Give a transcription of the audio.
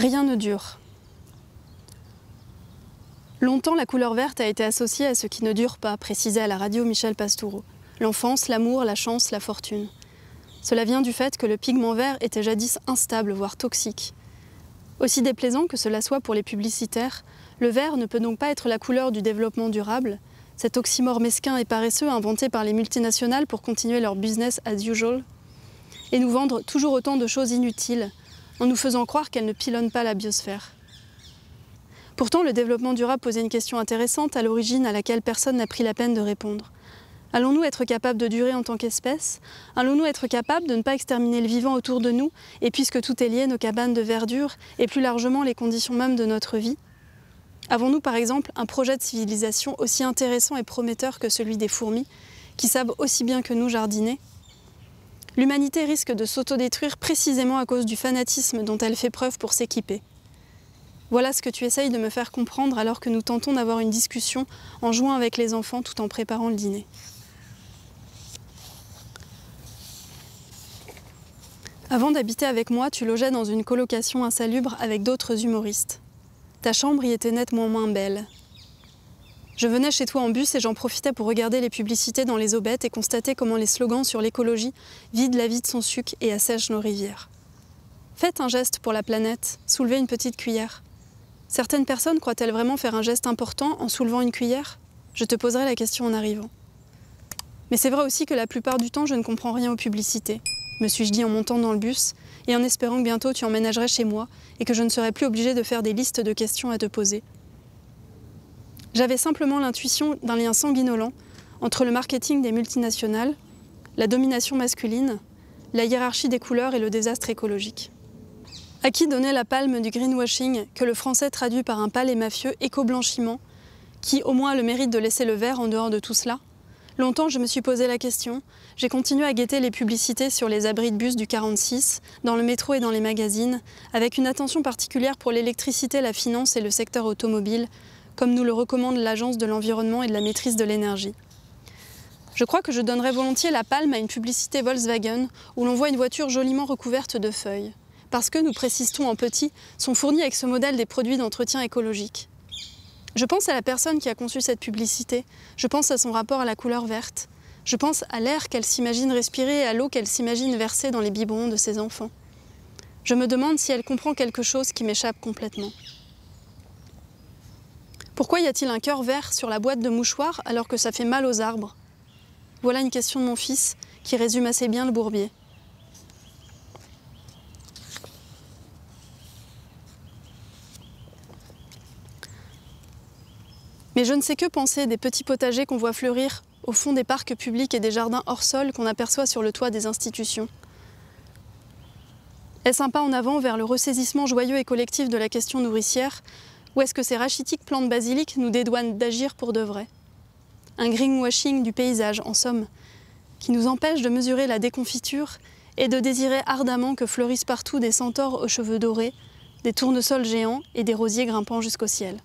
Rien ne dure. Longtemps, la couleur verte a été associée à ce qui ne dure pas, précisait à la radio Michel Pastoureau. L'enfance, l'amour, la chance, la fortune. Cela vient du fait que le pigment vert était jadis instable, voire toxique. Aussi déplaisant que cela soit pour les publicitaires, le vert ne peut donc pas être la couleur du développement durable, cet oxymore mesquin et paresseux inventé par les multinationales pour continuer leur business as usual, et nous vendre toujours autant de choses inutiles, en nous faisant croire qu'elles ne pilonnent pas la biosphère. Pourtant, le développement durable posait une question intéressante à l'origine à laquelle personne n'a pris la peine de répondre. Allons-nous être capables de durer en tant qu'espèce? Allons-nous être capables de ne pas exterminer le vivant autour de nous, et puisque tout est lié, nos cabanes de verdure, et plus largement les conditions mêmes de notre vie? Avons-nous par exemple un projet de civilisation aussi intéressant et prometteur que celui des fourmis, qui savent aussi bien que nous jardiner? L'humanité risque de s'autodétruire précisément à cause du fanatisme dont elle fait preuve pour s'équiper. Voilà ce que tu essayes de me faire comprendre alors que nous tentons d'avoir une discussion en jouant avec les enfants tout en préparant le dîner. Avant d'habiter avec moi, tu logeais dans une colocation insalubre avec d'autres humoristes. Ta chambre y était nettement moins belle. Je venais chez toi en bus et j'en profitais pour regarder les publicités dans les aubettes et constater comment les slogans sur l'écologie vident la vie de son suc et assèchent nos rivières. Faites un geste pour la planète, soulevez une petite cuillère. Certaines personnes croient-elles vraiment faire un geste important en soulevant une cuillère? Je te poserai la question en arrivant. Mais c'est vrai aussi que la plupart du temps, je ne comprends rien aux publicités, me suis-je dit en montant dans le bus et en espérant que bientôt tu emménagerais chez moi et que je ne serais plus obligée de faire des listes de questions à te poser. J'avais simplement l'intuition d'un lien sanguinolent entre le marketing des multinationales, la domination masculine, la hiérarchie des couleurs et le désastre écologique. À qui donner la palme du greenwashing, que le français traduit par un pâle et mafieux éco-blanchiment, qui au moins a le mérite de laisser le vert en dehors de tout cela? Longtemps, je me suis posé la question. J'ai continué à guetter les publicités sur les abris de bus du 46, dans le métro et dans les magazines, avec une attention particulière pour l'électricité, la finance et le secteur automobile, comme nous le recommande l'Agence de l'environnement et de la maîtrise de l'énergie. Je crois que je donnerais volontiers la palme à une publicité Volkswagen où l'on voit une voiture joliment recouverte de feuilles. Parce que, nous précise-t-on en petit, sont fournis avec ce modèle des produits d'entretien écologique. Je pense à la personne qui a conçu cette publicité, je pense à son rapport à la couleur verte, je pense à l'air qu'elle s'imagine respirer et à l'eau qu'elle s'imagine verser dans les biberons de ses enfants. Je me demande si elle comprend quelque chose qui m'échappe complètement. Pourquoi y a-t-il un cœur vert sur la boîte de mouchoirs alors que ça fait mal aux arbres? Voilà une question de mon fils qui résume assez bien le bourbier. Mais je ne sais que penser des petits potagers qu'on voit fleurir au fond des parcs publics et des jardins hors sol qu'on aperçoit sur le toit des institutions. Est-ce un pas en avant vers le ressaisissement joyeux et collectif de la question nourricière, ou est-ce que ces rachitiques plants de basilic nous dédouanent d'agir pour de vrai? Un greenwashing du paysage, en somme, qui nous empêche de mesurer la déconfiture et de désirer ardemment que fleurissent partout des centaures aux cheveux dorés, des tournesols géants et des rosiers grimpant jusqu'au ciel.